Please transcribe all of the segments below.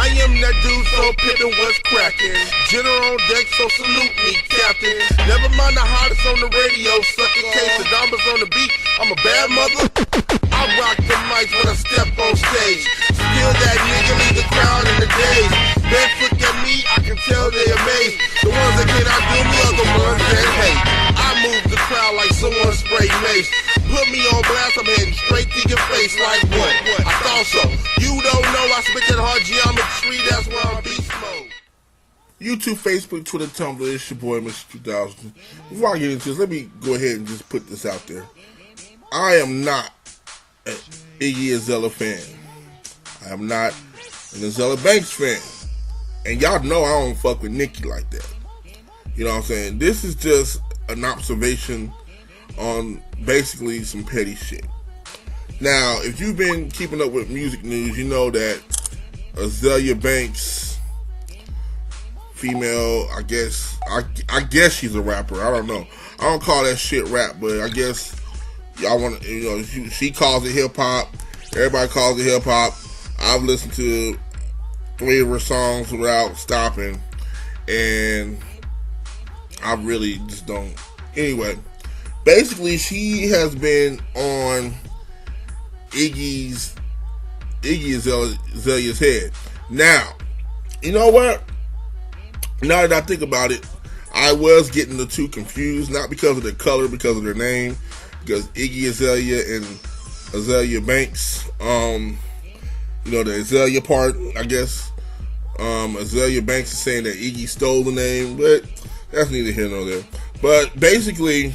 I am that dude so pippin' what's crackin'. General on deck, so salute me, Captain. Never mind the hottest on the radio, suckin' case of diamonds on the beat. I'm a bad mother. I rock the mic when I step on stage. Still that nigga, leave the crowd in the daze. Best look at me, I can tell they amazed. The ones that cannot do me are the ones that hate. I move the crowd like someone sprayed mace. Put me on blast, I'm heading straight to your face like what? I thought so. You don't know I spit that hard geometry, that's why I'm beast mode. YouTube, Facebook, Twitter, Tumblr, it's your boy Mr.2000's. Before I get into this, let me go ahead and just put this out there. I am not an Iggy Azalea fan. I am not an Azealia Banks fan. And y'all know I don't fuck with Nicki like that. You know what I'm saying? This is just an observation on basically some petty shit. Now, if you've been keeping up with music news, you know that Azealia Banks, female, I guess she's a rapper. I don't know. I don't call that shit rap, but I guess y'all want to, you know, she calls it hip hop. Everybody calls it hip hop. I've listened to 3 of her songs without stopping, and I really just don't. Anyway, basically, she has been on Iggy Azalea's head. Now, you know what? Now that I think about it, I was getting the two confused, not because of their color, because of their name. Because Iggy Azalea and Azealia Banks, you know, the Azalea part, I guess. Azealia Banks is saying that Iggy stole the name, but that's neither here nor there. But basically,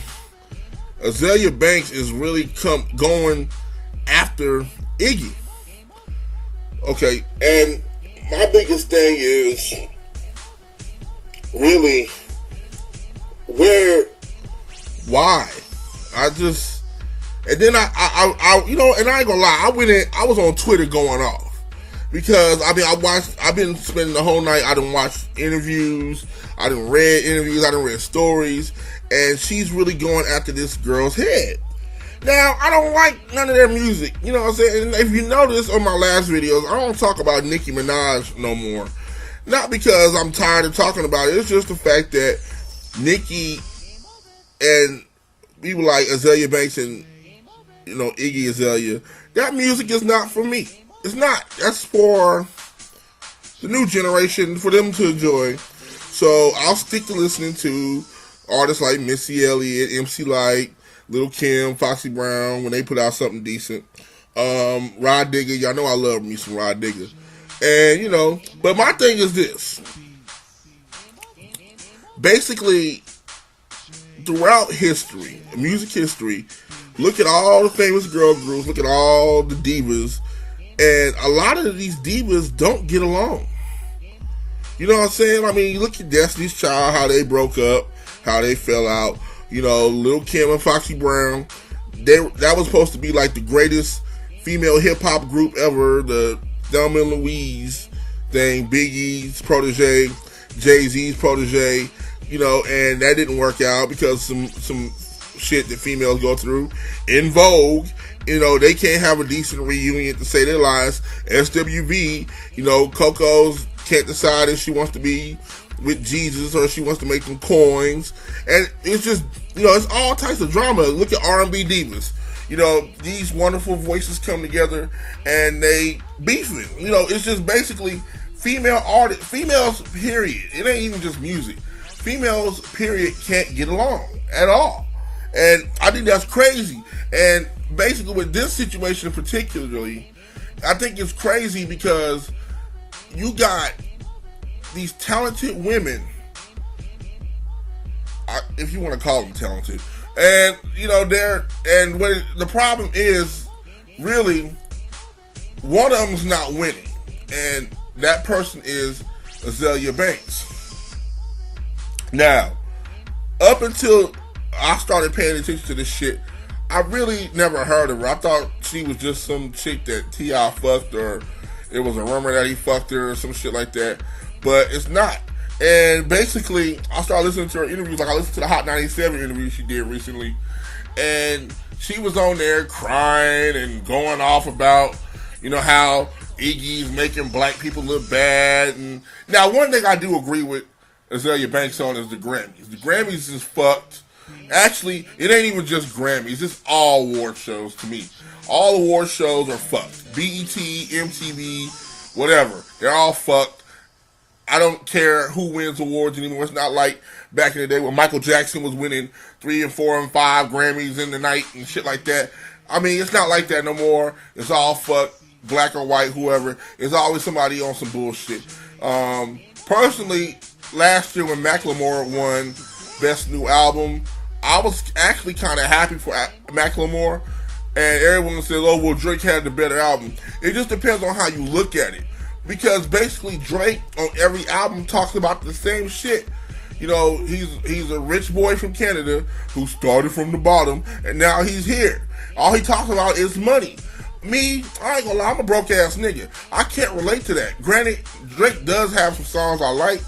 Azealia Banks is really going after Iggy. Okay, and my biggest thing is really why? And then I you know, and I ain't gonna lie, I was on Twitter going off because I've been spending the whole night. I done watched interviews, I done read interviews, I done read stories, and she's really going after this girl's head. Now, I don't like none of their music, you know what I'm saying? And if you notice on my last videos, I don't talk about Nicki Minaj no more. Not because I'm tired of talking about it, it's just the fact that Nicki and people like Azealia Banks and, you know, Iggy Azalea, that music is not for me. It's not. That's for the new generation, for them to enjoy. So I'll stick to listening to artists like Missy Elliott, MC Lyte, Lil' Kim, Foxy Brown, when they put out something decent. Rod Digger, y'all know I love me some Rod Digger. And, you know, but my thing is this. Basically, throughout history, music history, look at all the famous girl groups, look at all the divas, and a lot of these divas don't get along. You know what I'm saying? I mean, you look at Destiny's Child, how they broke up, how they fell out. You know, Lil' Kim and Foxy Brown, that was supposed to be like the greatest female hip-hop group ever, the Thelma and Louise thing, Biggie's protege, Jay-Z's protege, you know, and that didn't work out because some shit that females go through. In Vogue, you know, they can't have a decent reunion to say their lives. SWV, you know, Coco's can't decide if she wants to be with Jesus or she wants to make them coins. And it's just, you know, it's all types of drama. Look at R&B divas. You know, these wonderful voices come together and they beefing. You know, it's just basically females, period. It ain't even just music. Females, period, can't get along at all. And I think that's crazy. And basically with this situation particularly, I think it's crazy because you got these talented women, if you want to call them talented, and you know what the problem is, really, one of them's not winning, and that person is Azealia Banks. Now, up until I started paying attention to this shit, I really never heard of her. I thought she was just some chick that T.I. fucked, or it was a rumor that he fucked her or some shit like that. But it's not. And basically, I started listening to her interviews. Like I listened to the Hot 97 interview she did recently. And she was on there crying and going off about, you know, how Iggy's making black people look bad. And now, one thing I do agree with Azealia Banks on is the Grammys. The Grammys is fucked. Actually, it ain't even just Grammys. It's all award shows to me. All award shows are fucked. BET, MTV, whatever. They're all fucked. I don't care who wins awards anymore. It's not like back in the day when Michael Jackson was winning 3 and 4 and 5 Grammys in the night and shit like that. I mean, it's not like that no more. It's all fucked. Black or white, whoever. There's always somebody on some bullshit. Personally, last year when Macklemore won Best New Album, I was actually kind of happy for Macklemore. And everyone says, oh, well, Drake had the better album. It just depends on how you look at it. Because basically Drake on every album talks about the same shit. You know, he's a rich boy from Canada who started from the bottom and now he's here. All he talks about is money. Me, I ain't gonna lie, I'm a broke ass nigga. I can't relate to that. Granted, Drake does have some songs I like,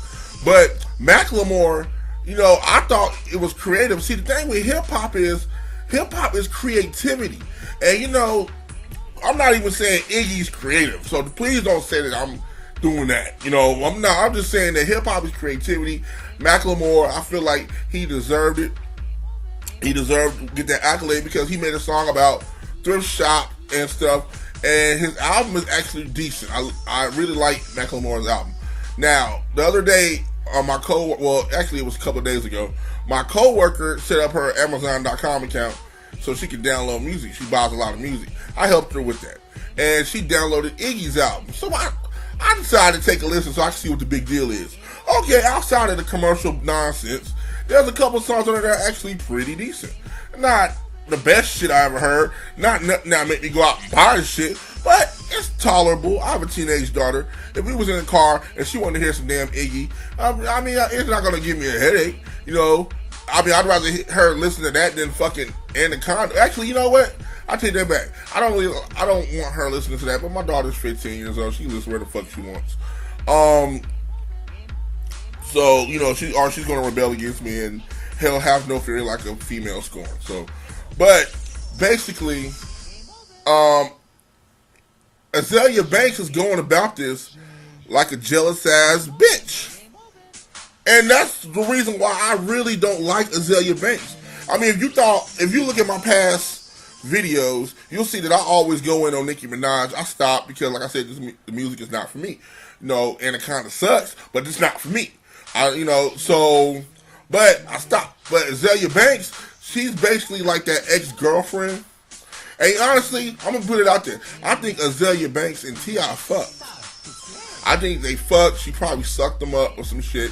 but Macklemore, you know, I thought it was creative. See, the thing with hip hop is creativity. And you know, I'm not even saying Iggy's creative, so please don't say that I'm doing that. You know, I'm not. I'm just saying that hip hop is creativity. Macklemore, I feel like he deserved it. He deserved to get that accolade because he made a song about thrift shop and stuff, and his album is actually decent. I really like Macklemore's album. Now, the other day, actually it was a couple of days ago, my coworker set up her Amazon.com account so she could download music. She buys a lot of music. I helped her with that. And she downloaded Iggy's album. So I decided to take a listen so I can see what the big deal is. Okay, outside of the commercial nonsense, there's a couple songs on there that are actually pretty decent. Not the best shit I ever heard. Not make me go out and buy shit, but it's tolerable. I have a teenage daughter. If we was in a car and she wanted to hear some damn Iggy, I mean, it's not gonna give me a headache, you know. I mean, I'd rather her listen to that than fucking Anaconda. Actually, you know what? I take that back. I don't want her listening to that. But my daughter's 15 years old. She listens where the fuck she wants. So you know, she's gonna rebel against me and hell have no fear like a female scorn. So, but basically, Azealia Banks is going about this like a jealous ass bitch. And that's the reason why I really don't like Azealia Banks. I mean, if you look at my past videos, you'll see that I always go in on Nicki Minaj. I stopped because, like I said, the music is not for me. You know, and it kind of sucks, but it's not for me. But I stopped. But Azealia Banks, she's basically like that ex-girlfriend. And honestly, I'm going to put it out there. I think Azealia Banks and T.I. fucked. I think they fucked. She probably sucked him up or some shit.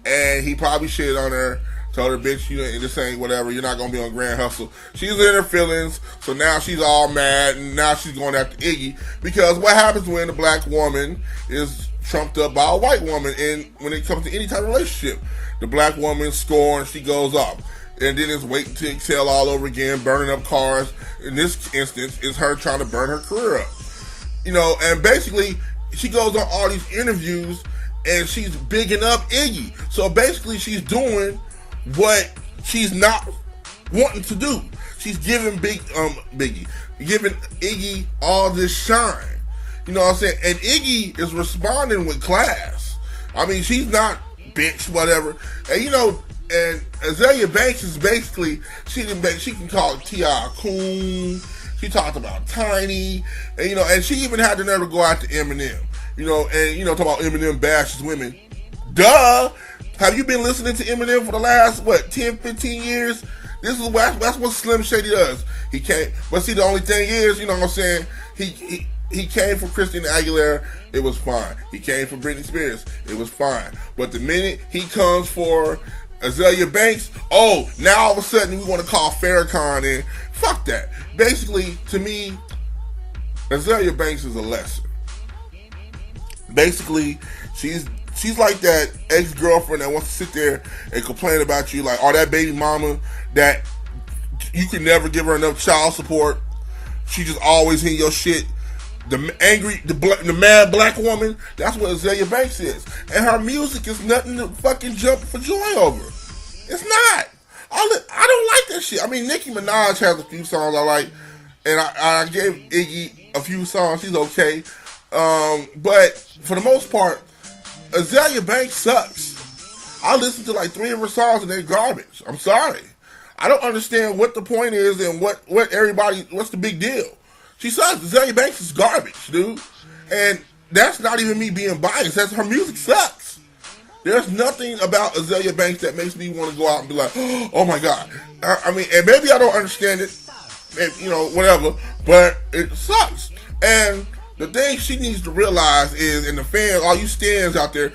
And he probably shit on her, told her, bitch, you know, this ain't whatever, you're not gonna be on Grand Hustle. She's in her feelings, so now she's all mad, and now she's going after Iggy. Because what happens when a black woman is trumped up by a white woman, and when it comes to any type of relationship, the black woman scorns, she goes off. And then it's waiting to exhale all over again, burning up cars. In this instance, it's her trying to burn her career up. You know, and basically, she goes on all these interviews, and she's bigging up Iggy. So basically she's doing what she's not wanting to do. She's giving giving Iggy all this shine. You know what I'm saying? And Iggy is responding with class. I mean, she's not bitch, whatever. And you know, and Azealia Banks is basically, she can call T.I. a coon. She talked about Tiny. And you know, and she even had the nerve to go out to Eminem. You know, and you know, talk about Eminem bashes women. Duh! Have you been listening to Eminem for the last, 10, 15 years? That's what Slim Shady does. He can't, but see, the only thing is, you know what I'm saying, he came for Christina Aguilera, it was fine. He came for Britney Spears, it was fine. But the minute he comes for Azealia Banks, oh, now all of a sudden we want to call Farrakhan in. Fuck that. Basically, to me, Azealia Banks is a lesson. Basically, she's like that ex-girlfriend that wants to sit there and complain about you, like, oh, that baby mama that you can never give her enough child support. She just always in your shit. The mad black woman, that's what Azealia Banks is. And her music is nothing to fucking jump for joy over. It's not. I don't like that shit. I mean, Nicki Minaj has a few songs I like, and I gave Iggy a few songs. She's okay. But for the most part, Azealia Banks sucks. I listened to like 3 of her songs and they're garbage. I'm sorry. I don't understand what the point is and what's the big deal. She sucks. Azealia Banks is garbage, dude. And that's not even me being biased. That's her music sucks. There's nothing about Azealia Banks that makes me want to go out and be like, oh my God. I mean, and maybe I don't understand it, whatever, but it sucks. And the thing she needs to realize is, and the fans, all you stands out there,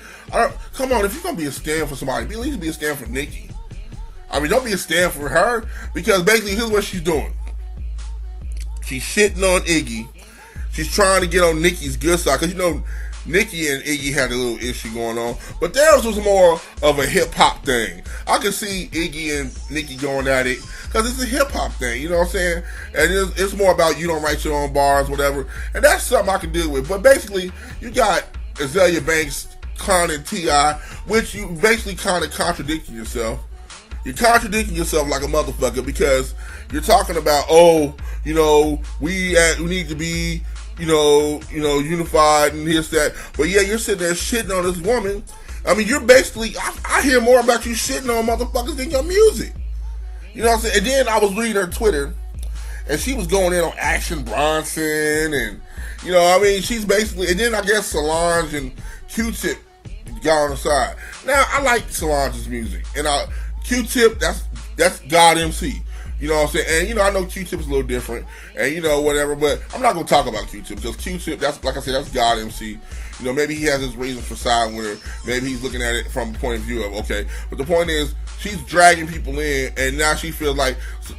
come on, if you're going to be a stand for somebody, at least be a stand for Nicki. I mean, don't be a stand for her, because basically here's what she's doing. She's shitting on Iggy. She's trying to get on Nicki's good side, because Nicki and Iggy had a little issue going on, but theirs was more of a hip-hop thing. I could see Iggy and Nicki going at it, because it's a hip-hop thing, you know what I'm saying? And it's more about you don't write your own bars, whatever, and that's something I can deal with. But basically, you got Azealia Banks, Con, and T.I., which you basically kind of contradicting yourself. You're contradicting yourself like a motherfucker, because you're talking about, we need to be unified and this, that. But yeah, you're sitting there shitting on this woman. I mean, you're basically, I hear more about you shitting on motherfuckers than your music. You know what I'm saying? And then I was reading her Twitter, and she was going in on Action Bronson, and, she's basically, and then I guess Solange and Q-Tip got on the side. Now, I like Solange's music, and Q-Tip, that's God MC. You know what I'm saying? And, I know Q-Tip's a little different, and, whatever, but I'm not going to talk about Q-Tip, because Q-Tip, that's, like I said, that's God MC. Maybe he has his reasons for siding with her. Maybe he's looking at it from the point of view of, okay. But the point is, she's dragging people in, and now she feels like,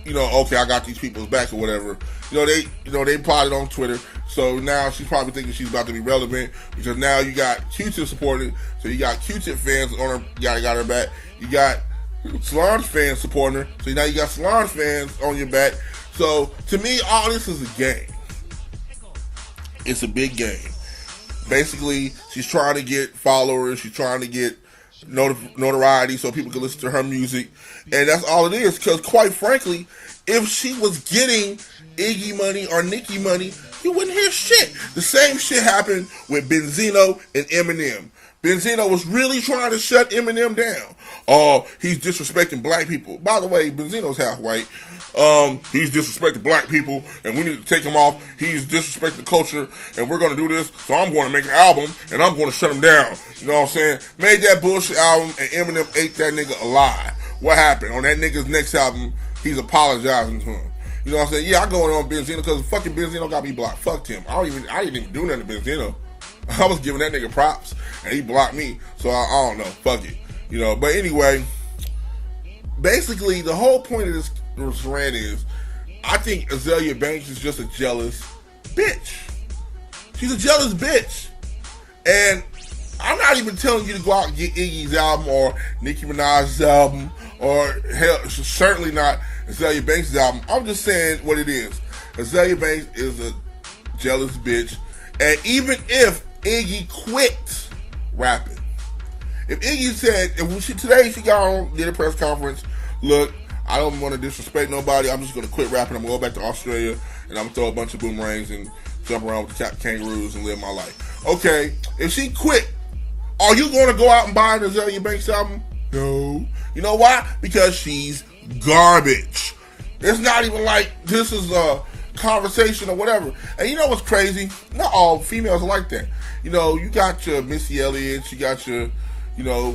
okay, I got these people's back or whatever. They plotted on Twitter, so now she's probably thinking she's about to be relevant, because now you got Q-Tip supporting, so you got Q-Tip fans on her, got her back. You got Solange fans supporting her, so now you got Solange fans on your back. So to me, all this is a game. It's a big game. Basically, she's trying to get followers. She's trying to get notoriety so people can listen to her music, and that's all it is. Because quite frankly, if she was getting Iggy money or Nicki money, you wouldn't hear shit. The same shit happened with Benzino and Eminem. Benzino was really trying to shut Eminem down. Oh, he's disrespecting black people. By the way, Benzino's half white. He's disrespecting black people, and we need to take him off. He's disrespecting the culture, and we're going to do this, so I'm going to make an album, and I'm going to shut him down. You know what I'm saying? Made that bullshit album, and Eminem ate that nigga alive. What happened? On that nigga's next album, he's apologizing to him. You know what I'm saying? Yeah, I go on Benzino, because fucking Benzino got me blocked. Fucked him. I didn't even do nothing to Benzino. I was giving that nigga props, and he blocked me, so I don't know. Fuck it. But anyway, basically, the whole point of this rant is, I think Azealia Banks is just a jealous bitch. She's a jealous bitch. And I'm not even telling you to go out and get Iggy's album or Nicki Minaj's album, or hell, certainly not Azealia Banks' album. I'm just saying what it is. Azealia Banks is a jealous bitch. And even if Iggy quit rapping, if Iggy said, today she got on, did a press conference, look, I don't want to disrespect nobody, I'm just going to quit rapping, I'm going to go back to Australia, and I'm going to throw a bunch of boomerangs and jump around with the kangaroos and live my life. Okay, if she quit, are you going to go out and buy an Azealia Banks album? No. You know why? Because she's garbage. It's not even like this is a conversation or whatever. And you know what's crazy? Not all females are like that. You got your Missy Elliott, you got your,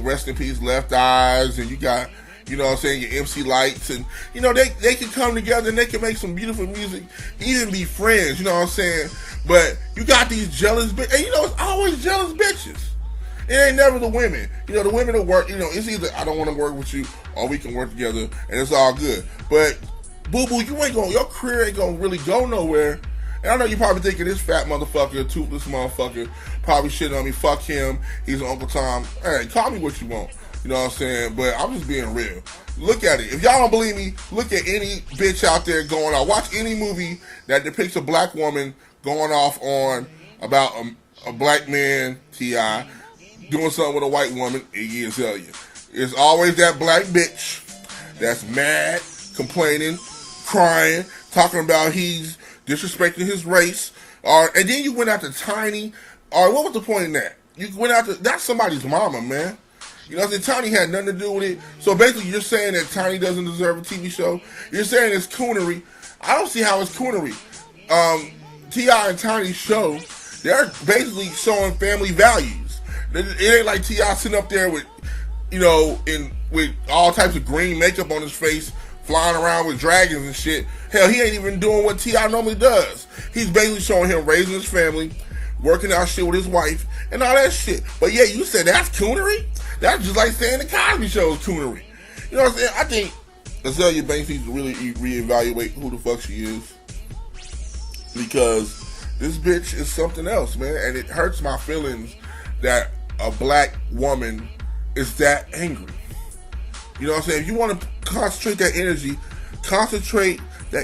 rest in peace Left Eyes, and you got, what I'm saying, your MC Lights, and, they can come together and they can make some beautiful music, even be friends, you know what I'm saying? But you got these jealous bitches, and it's always jealous bitches. It ain't never the women. The women that work, it's either I don't want to work with you or we can work together and it's all good. But, boo-boo, your career ain't gonna really go nowhere. And I know you probably thinking this fat motherfucker, toothless motherfucker, probably shitting on me. Fuck him. He's an Uncle Tom. Hey, call me what you want. You know what I'm saying? But I'm just being real. Look at it. If y'all don't believe me, look at any bitch out there going on. Watch any movie that depicts a black woman going off on about a black man, T.I., doing something with a white woman, Iggy Azealia. It's always that black bitch that's mad, complaining, crying, talking about he's disrespecting his race. And then you went after Tiny, All right, what was the point in that? You went out to, that's somebody's mama, man. You know what I'm saying? Tiny had nothing to do with it. So basically, you're saying that Tiny doesn't deserve a TV show. You're saying it's coonery. I don't see how it's coonery. T.I. and Tiny's show, they're basically showing family values. It ain't like T.I. sitting up there with, you know, with all types of green makeup on his face, flying around with dragons and shit. Hell, he ain't even doing what T.I. normally does. He's basically showing him raising his family, working out shit with his wife, and all that shit. But yeah, you said that's coonery? That's just like saying the Cosby Show is coonery. You know what I'm saying? I think Azealia Banks needs to really reevaluate who the fuck she is. Because this bitch is something else, man. And it hurts my feelings that a black woman is that angry. You know what I'm saying? If you want to concentrate that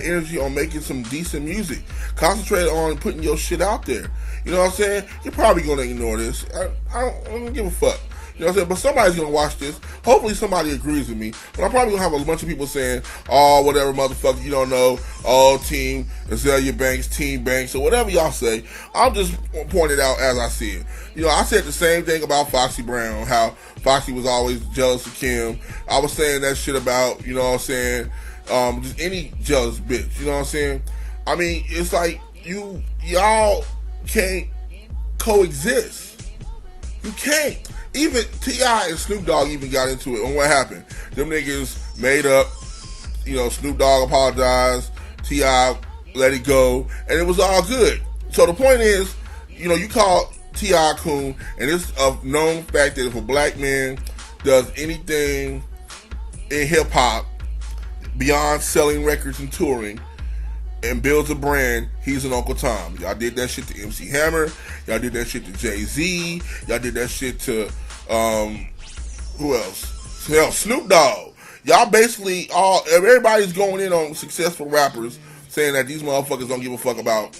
energy on making some decent music. Concentrate on putting your shit out there. You know what I'm saying? You're probably going to ignore this. I don't give a fuck. You know what I'm saying? But somebody's going to watch this. Hopefully somebody agrees with me. But I'm probably going to have a bunch of people saying, oh, whatever, motherfucker, you don't know. Oh, team Azealia Banks, team Banks, or whatever y'all say. I'll just point it out as I see it. You know, I said the same thing about Foxy Brown, how Foxy was always jealous of Kim. I was saying that shit about, you know what I'm saying, just any jealous bitch. You know what I'm saying? I mean, it's like y'all can't coexist. You can't. Even T.I. and Snoop Dogg even got into it. And what happened? Them niggas made up. You know, Snoop Dogg apologized. T.I. let it go. And it was all good. So the point is, you know, you call T.I. coon, and it's a known fact that if a black man does anything in hip-hop beyond selling records and touring and builds a brand, he's an Uncle Tom. Y'all did that shit to MC Hammer. Y'all did that shit to Jay-Z. Y'all did that shit to, who else? Hell, Snoop Dogg. Y'all basically everybody's going in on successful rappers saying that these motherfuckers don't give a fuck about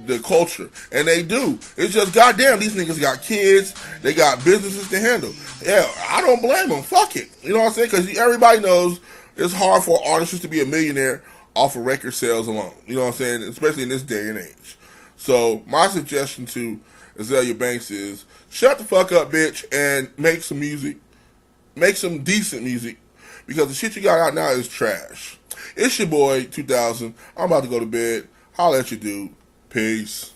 the culture. And they do. It's just, goddamn, these niggas got kids. They got businesses to handle. Yeah, I don't blame them. Fuck it. You know what I'm saying? Because everybody knows it's hard for artists to be a millionaire off of record sales alone. You know what I'm saying? Especially in this day and age. So, my suggestion to Azealia Banks is, shut the fuck up, bitch, and make some music. Make some decent music. Because the shit you got out now is trash. It's your boy, 2000. I'm about to go to bed. Holla at you, dude. Peace.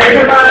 Everybody